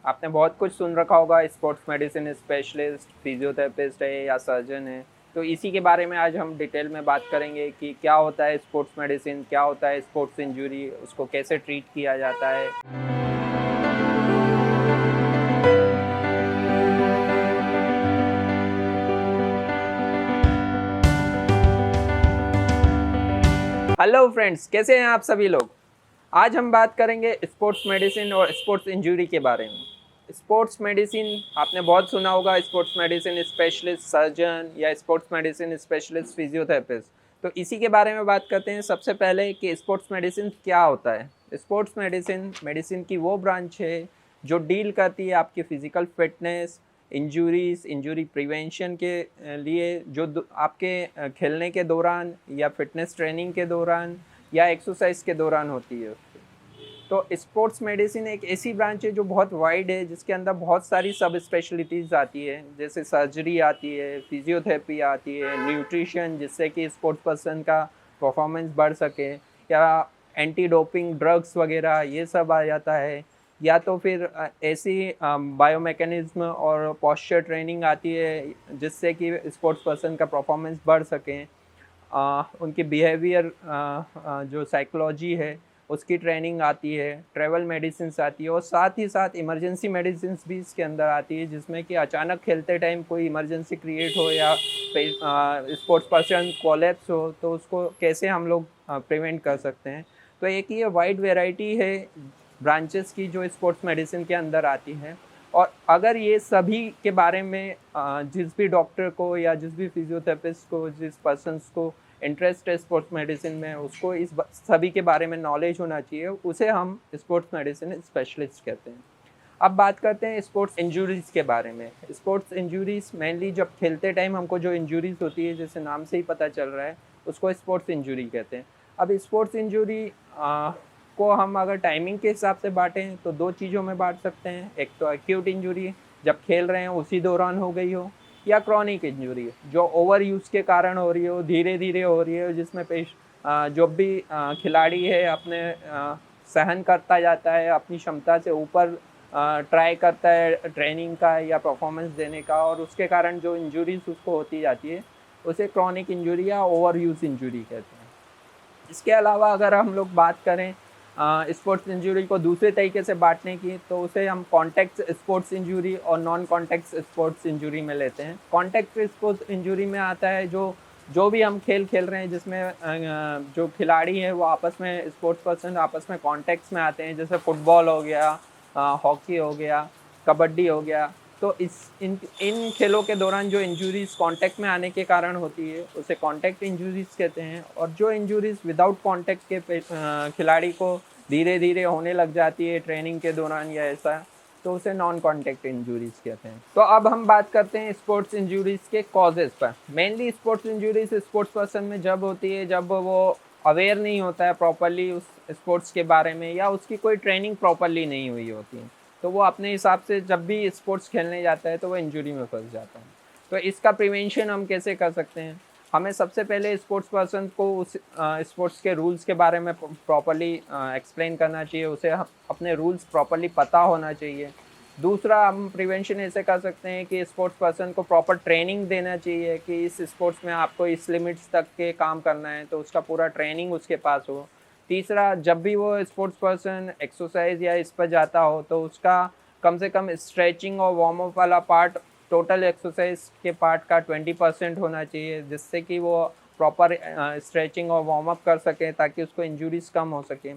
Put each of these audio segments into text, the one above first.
आपने बहुत कुछ सुन रखा होगा, स्पोर्ट्स मेडिसिन स्पेशलिस्ट, फिजियोथेरेपिस्ट है या सर्जन है। तो इसी के बारे में आज हम डिटेल में बात करेंगे कि क्या होता है स्पोर्ट्स मेडिसिन, क्या होता है स्पोर्ट्स इंजरी, उसको कैसे ट्रीट किया जाता है। हेलो फ्रेंड्स, कैसे हैं आप सभी लोग। आज हम बात करेंगे स्पोर्ट्स मेडिसिन और स्पोर्ट्स इंजरी के बारे में। स्पोर्ट्स मेडिसिन आपने बहुत सुना होगा, स्पोर्ट्स मेडिसिन स्पेशलिस्ट सर्जन या स्पोर्ट्स मेडिसिन स्पेशलिस्ट फिजियोथेरेपिस्ट। तो इसी के बारे में बात करते हैं सबसे पहले कि स्पोर्ट्स मेडिसिन क्या होता है। स्पोर्ट्स मेडिसिन मेडिसिन की वो ब्रांच है जो डील करती है आपकी physical fitness, injuries, injury prevention के लिए, जो आपके खेलने के दौरान या फिटनेस ट्रेनिंग के दौरान या एक्सरसाइज के दौरान होती है। तो स्पोर्ट्स मेडिसिन एक ऐसी ब्रांच है जो बहुत वाइड है, जिसके अंदर बहुत सारी सब स्पेशलिटीज़ आती है, जैसे सर्जरी आती है, फिजियोथेरेपी आती है, न्यूट्रिशन जिससे कि स्पोर्ट्स पर्सन का परफॉर्मेंस बढ़ सके, या एंटी डोपिंग ड्रग्स वगैरह ये सब आ जाता है, या तो फिर ऐसी बायोमैकेनिज्म और पोस्चर ट्रेनिंग आती है जिससे कि स्पोर्ट्स पर्सन का परफॉर्मेंस बढ़ सके। उनकी बिहेवियर जो साइकोलॉजी है उसकी ट्रेनिंग आती है, ट्रैवल मेडिसिन आती है, और साथ ही साथ इमरजेंसी मेडिसिन भी इसके अंदर आती है, जिसमें कि अचानक खेलते टाइम कोई इमरजेंसी क्रिएट हो या स्पोर्ट्स पर्सन कोलैप्स हो तो उसको कैसे हम लोग प्रिवेंट कर सकते हैं। तो एक ये वाइड वेराइटी है ब्रांचेस की जो स्पोर्ट्स मेडिसिन के अंदर आती हैं। और अगर ये सभी के बारे में जिस भी डॉक्टर को या जिस भी फिजियोथेरेपिस्ट को, जिस पर्सन्स को इंटरेस्ट है स्पोर्ट्स मेडिसिन में, उसको सभी के बारे में नॉलेज होना चाहिए, उसे हम स्पोर्ट्स मेडिसिन स्पेशलिस्ट कहते हैं। अब बात करते हैं स्पोर्ट्स इंजरीज़ के बारे में। स्पोर्ट्स इंजरीज़ मेनली जब खेलते टाइम हमको जो इंजरीज़ होती है, जैसे नाम से ही पता चल रहा है, उसको स्पोर्ट्स इंजरी कहते हैं। अब स्पोर्ट्स इंजरी को हम अगर टाइमिंग के हिसाब से बांटें तो दो चीज़ों में बांट सकते हैं। एक तो एक्यूट इंजरी, जब खेल रहे हैं उसी दौरान हो गई हो, या क्रॉनिक इंजरी जो ओवर यूज़ के कारण हो रही हो, धीरे धीरे हो रही है, जिसमें जो भी खिलाड़ी है अपने सहन करता जाता है, अपनी क्षमता से ऊपर ट्राई करता है ट्रेनिंग का या परफॉर्मेंस देने का, और उसके कारण जो इंजरीज उसको होती जाती है उसे क्रॉनिक इंजरी या ओवर यूज इंजरी कहते हैं। इसके अलावा अगर हम लोग बात करें स्पोर्ट्स इंजरी को दूसरे तरीके से बांटने की, तो उसे हम कॉन्टैक्ट स्पोर्ट्स इंजरी और नॉन कॉन्टैक्ट स्पोर्ट्स इंजरी में लेते हैं। कॉन्टैक्ट स्पोर्ट्स इंजरी में आता है जो जो भी हम खेल खेल रहे हैं जिसमें जो खिलाड़ी है वो आपस में, स्पोर्ट्स पर्सन आपस में कॉन्टैक्ट्स में आते हैं, जैसे फुटबॉल हो गया, हॉकी हो गया, कबड्डी हो गया। तो इस इन इन खेलों के दौरान जो इंजरीज कांटेक्ट में आने के कारण होती है उसे कांटेक्ट इंजरीज कहते हैं। और जो इंजरीज विदाउट कांटेक्ट के खिलाड़ी को धीरे धीरे होने लग जाती है ट्रेनिंग के दौरान या ऐसा, तो उसे नॉन कांटेक्ट इंजरीज कहते हैं। तो अब हम बात करते हैं स्पोर्ट्स इंजरीज के कॉजेज पर। Mainly sports injuries sports person में जब होती है जब वो अवेयर नहीं होता है प्रॉपरली उस स्पोर्ट्स के बारे में, या उसकी कोई ट्रेनिंग प्रॉपरली नहीं हुई होती है, तो वो अपने हिसाब से जब भी स्पोर्ट्स खेलने जाता है तो वो इंजरी में फंस जाता है। तो इसका प्रिवेंशन हम कैसे कर सकते हैं। हमें सबसे पहले स्पोर्ट्स पर्सन को उस स्पोर्ट्स के रूल्स के बारे में प्रॉपरली एक्सप्लेन करना चाहिए, उसे अपने रूल्स प्रॉपरली पता होना चाहिए। दूसरा, हम प्रिवेंशन ऐसे कर सकते हैं कि स्पोर्ट्स पर्सन को प्रॉपर ट्रेनिंग देना चाहिए कि इस स्पोर्ट्स में आपको इस लिमिट्स तक के काम करना है, तो उसका पूरा ट्रेनिंग उसके पास हो। तीसरा, जब भी वो स्पोर्ट्स पर्सन एक्सरसाइज या इस पर जाता हो तो उसका कम से कम स्ट्रेचिंग और वार्म अप वाला पार्ट टोटल एक्सरसाइज के पार्ट का 20% होना चाहिए, जिससे कि वो प्रॉपर स्ट्रेचिंग और वार्म अप कर सके ताकि उसको इंजरीज कम हो सके।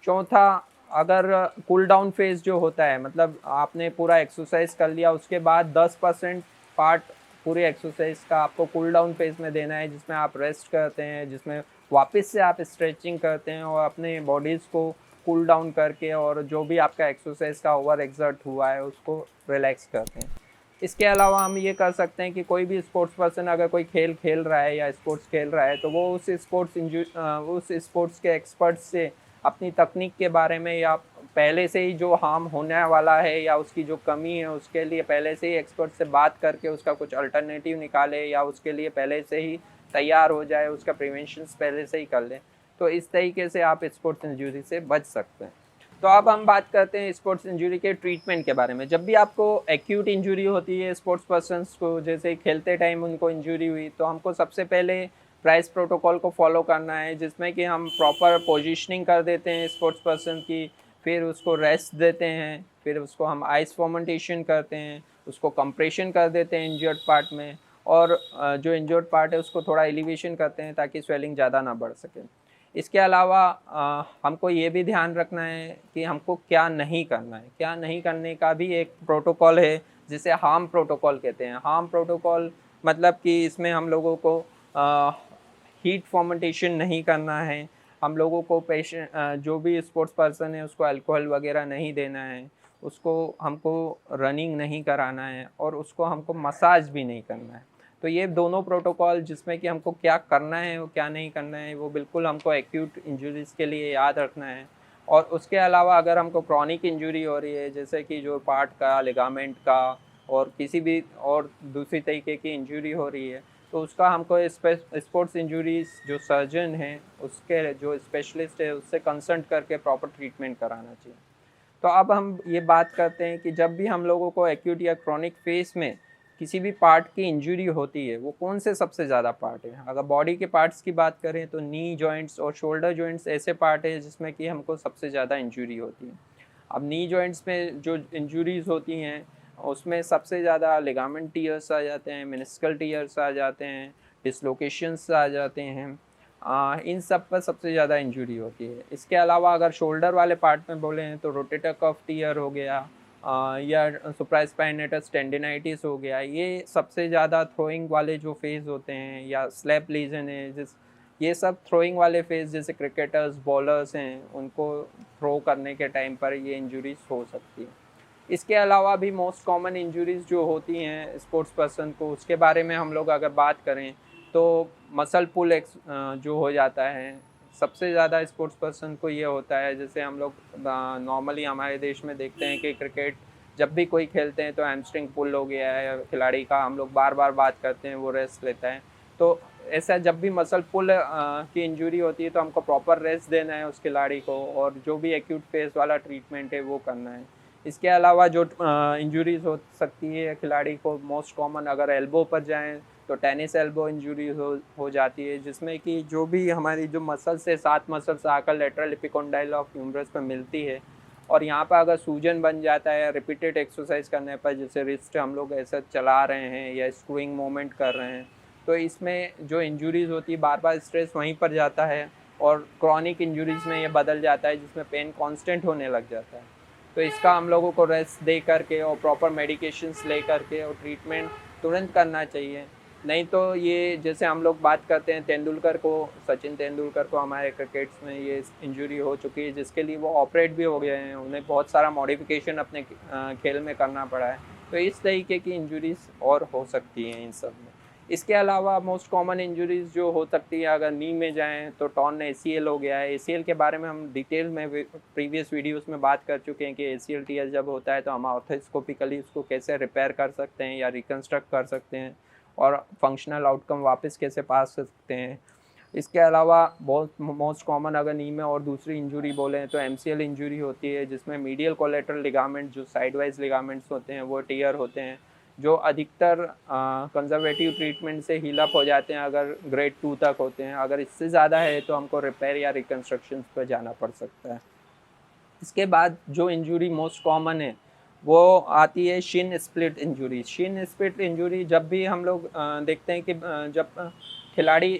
चौथा, अगर कूल डाउन फेज जो होता है, मतलब आपने पूरा एक्सरसाइज कर लिया उसके बाद 10% पार्ट पूरे एक्सरसाइज का आपको कूल डाउन फेज में देना है, जिसमें आप रेस्ट करते हैं, जिसमें वापस से आप स्ट्रेचिंग करते हैं और अपने बॉडीज़ को कूल डाउन करके, और जो भी आपका एक्सरसाइज का ओवर एक्सर्ट हुआ है उसको रिलैक्स करते हैं। इसके अलावा हम ये कर सकते हैं कि कोई भी स्पोर्ट्स पर्सन अगर कोई खेल खेल रहा है या स्पोर्ट्स खेल रहा है तो वो उस स्पोर्ट्स के एक्सपर्ट से अपनी तकनीक के बारे में, या पहले से ही जो हार्म होने वाला है या उसकी जो कमी है उसके लिए पहले से ही एक्सपर्ट से बात करके उसका कुछ अल्टरनेटिव निकाले, या उसके लिए पहले से ही तैयार हो जाए, उसका प्रिवेंशन पहले से ही कर लें। तो इस तरीके से आप स्पोर्ट्स इंजरी से बच सकते हैं। तो अब हम बात करते हैं स्पोर्ट्स इंजरी के ट्रीटमेंट के बारे में। जब भी आपको एक्यूट इंजरी होती है स्पोर्ट्स पर्सन्स को, जैसे खेलते टाइम उनको इंजरी हुई, तो हमको सबसे पहले प्राइस प्रोटोकॉल को फॉलो करना है, जिसमें कि हम प्रॉपर पोजीशनिंग कर देते हैं स्पोर्ट्स पर्सन की, फिर उसको रेस्ट देते हैं, फिर उसको हम आइस फॉर्मेंटेशन करते हैं, उसको कंप्रेशन कर देते हैं इंजर्ड पार्ट में, और जो इंजर्ड पार्ट है उसको थोड़ा एलिवेशन करते हैं ताकि स्वेलिंग ज़्यादा ना बढ़ सके। इसके अलावा हमको ये भी ध्यान रखना है कि हमको क्या नहीं करना है। क्या नहीं करने का भी एक प्रोटोकॉल है, जिसे हार्म प्रोटोकॉल कहते हैं। हार्म प्रोटोकॉल मतलब कि इसमें हम लोगों को हीट फॉर्मेंटेशन नहीं करना है, हम लोगों को जो भी स्पोर्ट्स पर्सन है उसको अल्कोहल वगैरह नहीं देना है, उसको हमको रनिंग नहीं कराना है, और उसको हमको मसाज भी नहीं करना है। तो ये दोनों प्रोटोकॉल, जिसमें कि हमको क्या करना है और क्या नहीं करना है, वो बिल्कुल हमको एक्यूट इंजरीज़ के लिए याद रखना है। और उसके अलावा अगर हमको क्रॉनिक इंजरी हो रही है, जैसे कि जो पार्ट का, लिगामेंट का, और किसी भी और दूसरी तरीके की इंजरी हो रही है, तो उसका हमको स्पोर्ट्स इंजरीज़ जो सर्जन हैं, उसके जो स्पेशलिस्ट है, उससे कंसल्ट करके प्रॉपर ट्रीटमेंट कराना चाहिए। तो अब हम ये बात करते हैं कि जब भी हम लोगों को एक्यूट या क्रॉनिक फेस में किसी भी पार्ट की इंजरी होती है, वो कौन से सबसे ज़्यादा पार्ट है। अगर बॉडी के पार्ट्स की बात करें तो नी जॉइंट्स और शोल्डर जॉइंट्स ऐसे पार्ट है जिसमें कि हमको सबसे ज़्यादा इंजरी होती है। अब नी जॉइंट्स में जो इंजरीज़ होती हैं, उसमें सबसे ज़्यादा लिगामेंट टीयर्स आ जाते हैं, मेनिस्कल टीयर्स आ जाते हैं, डिसलोकेशंस आ जाते हैं। इन सब पर सबसे ज़्यादा इंजरी होती है। इसके अलावा अगर शोल्डर वाले पार्ट में बोलें तो रोटेटर कफ टीयर हो गया, या सुप्रास्पाइनेटस टेंडिनाइटिस हो गया। ये सबसे ज़्यादा थ्रोइंग वाले जो फेज़ होते हैं, या स्लैप लीजन है, ये सब थ्रोइंग वाले फेज़, जैसे क्रिकेटर्स, बॉलर्स हैं, उनको थ्रो करने के टाइम पर ये इंजरीज़ हो सकती है। इसके अलावा भी मोस्ट कॉमन इंजरीज़ जो होती हैं स्पोर्ट्स पर्सन को, उसके बारे में हम लोग अगर बात करें तो मसल पुल जो हो जाता है, सबसे ज़्यादा स्पोर्ट्स पर्सन को ये होता है। जैसे हम लोग नॉर्मली हमारे देश में देखते हैं कि क्रिकेट जब भी कोई खेलते हैं तो हैमस्ट्रिंग पुल हो गया है खिलाड़ी का, हम लोग बार बार बात करते हैं, वो रेस्ट लेता है। तो ऐसा जब भी मसल पुल की इंजरी होती है तो हमको प्रॉपर रेस्ट देना है उस खिलाड़ी को, और जो भी एक्यूट फेस वाला ट्रीटमेंट है वो करना है। इसके अलावा जो इंजरीज़ हो सकती है खिलाड़ी को, मोस्ट कॉमन अगर एल्बो पर जाएँ तो टेनिस एल्बो इंजरी हो जाती है, जिसमें कि जो भी हमारी जो मसल्स है, 7 मसल्स आकर लेटरल एपिकोंडाइल ऑफ ह्यूमरस पे मिलती है, और यहाँ पर अगर सूजन बन जाता है रिपीटेड एक्सरसाइज करने पर, जैसे रिस्ट हम लोग ऐसा चला रहे हैं या स्क्रूइंग मूवमेंट कर रहे हैं, तो इसमें जो इंजरीज़ होती है, बार बार स्ट्रेस वहीं पर जाता है, और क्रॉनिक इंजरीज़ में ये बदल जाता है, जिसमें पेन कांस्टेंट होने लग जाता है। तो इसका हम लोगों को रेस्ट दे करके और प्रॉपर मेडिकेशंस ले करके और ट्रीटमेंट तुरंत करना चाहिए। नहीं तो ये, जैसे हम लोग बात करते हैं तेंदुलकर को, सचिन तेंदुलकर को हमारे क्रिकेट्स में ये इंजरी हो चुकी है, जिसके लिए वो ऑपरेट भी हो गए हैं, उन्हें बहुत सारा मॉडिफिकेशन अपने खेल में करना पड़ा है। तो इस तरीके की इंजरीज़ और हो सकती हैं इन सब में। इसके अलावा मोस्ट कॉमन इंजरीज़ जो हो सकती है अगर नी में जाएँ तो टॉर्न ACL हो गया है। ACL के बारे में हम डिटेल में प्रीवियस वीडियोस में बात कर चुके हैं कि ACL टीयर जब होता है तो हम ऑर्थोस्कोपिकली उसको कैसे रिपेयर कर सकते हैं या रिकंस्ट्रक्ट कर सकते हैं, और फंक्शनल आउटकम वापस कैसे पा सकते हैं। इसके अलावा बहुत मोस्ट कॉमन अगर नी में और दूसरी इंजरी बोलें तो MCL इंजरी होती है, जिसमें मीडियल कोलेटरल लिगामेंट, जो साइड वाइज लिगामेंट्स होते हैं, वो टीयर होते हैं, जो अधिकतर कंजर्वेटिव ट्रीटमेंट से हील अप हो जाते हैं अगर ग्रेड 2 तक होते हैं। अगर इससे ज़्यादा है तो हमको रिपेयर या रिकंस्ट्रक्शन पर जाना पड़ सकता है। इसके बाद जो इंजरी मोस्ट कॉमन है वो आती है Shin split injury. Shin split injury जब भी हम लोग देखते हैं कि जब खिलाड़ी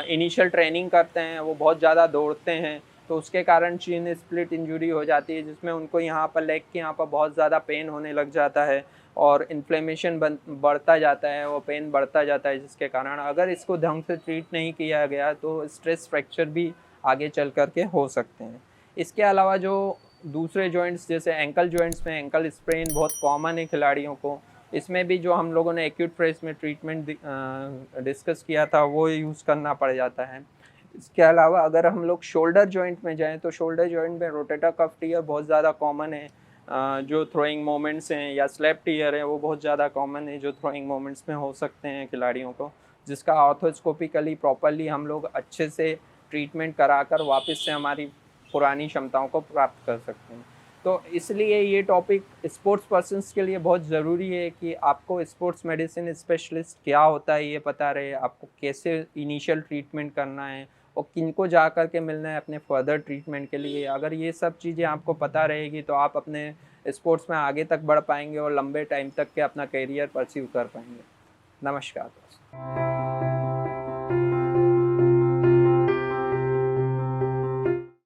इनिशियल ट्रेनिंग करते हैं, वो बहुत ज़्यादा दौड़ते हैं, तो उसके कारण शिन स्प्लिट इंजरी हो जाती है, जिसमें उनको यहाँ पर लेग के यहाँ पर बहुत ज़्यादा पेन होने लग जाता है, और इन्फ्लेमेशन बढ़ता जाता है, वो पेन बढ़ता जाता है, जिसके कारण अगर इसको ढंग से ट्रीट नहीं किया गया तो स्ट्रेस फ्रैक्चर भी आगे चल कर के हो सकते हैं। इसके अलावा जो दूसरे जॉइंट्स, जैसे एंकल जॉइंट्स में एंकल स्प्रेन बहुत कॉमन है खिलाड़ियों को, इसमें भी जो हम लोगों ने एक्यूट फेज में ट्रीटमेंट डिस्कस किया था वो यूज़ करना पड़ जाता है। इसके अलावा अगर हम लोग शोल्डर जॉइंट में जाएं तो शोल्डर जॉइंट में रोटेटर कफ टीयर बहुत ज़्यादा कॉमन है। जो थ्रोइंग मोमेंट्स हैं या स्लैप टीयर है वो बहुत ज़्यादा कॉमन है, जो थ्रोइंग मोमेंट्स में हो सकते हैं खिलाड़ियों को, जिसका ऑर्थोस्कोपिकली प्रॉपरली हम लोग अच्छे से ट्रीटमेंट कराकर वापस से हमारी पुरानी क्षमताओं को प्राप्त कर सकते हैं। तो इसलिए ये टॉपिक स्पोर्ट्स पर्सन्स के लिए बहुत ज़रूरी है कि आपको स्पोर्ट्स मेडिसिन स्पेशलिस्ट क्या होता है ये पता रहे, आपको कैसे इनिशियल ट्रीटमेंट करना है और किनको जा कर के मिलना है अपने फर्दर ट्रीटमेंट के लिए। अगर ये सब चीज़ें आपको पता रहेगी तो आप अपने स्पोर्ट्स में आगे तक बढ़ पाएंगे और लंबे टाइम तक के अपना करियर परस्यू कर पाएंगे। नमस्कार दोस्तों।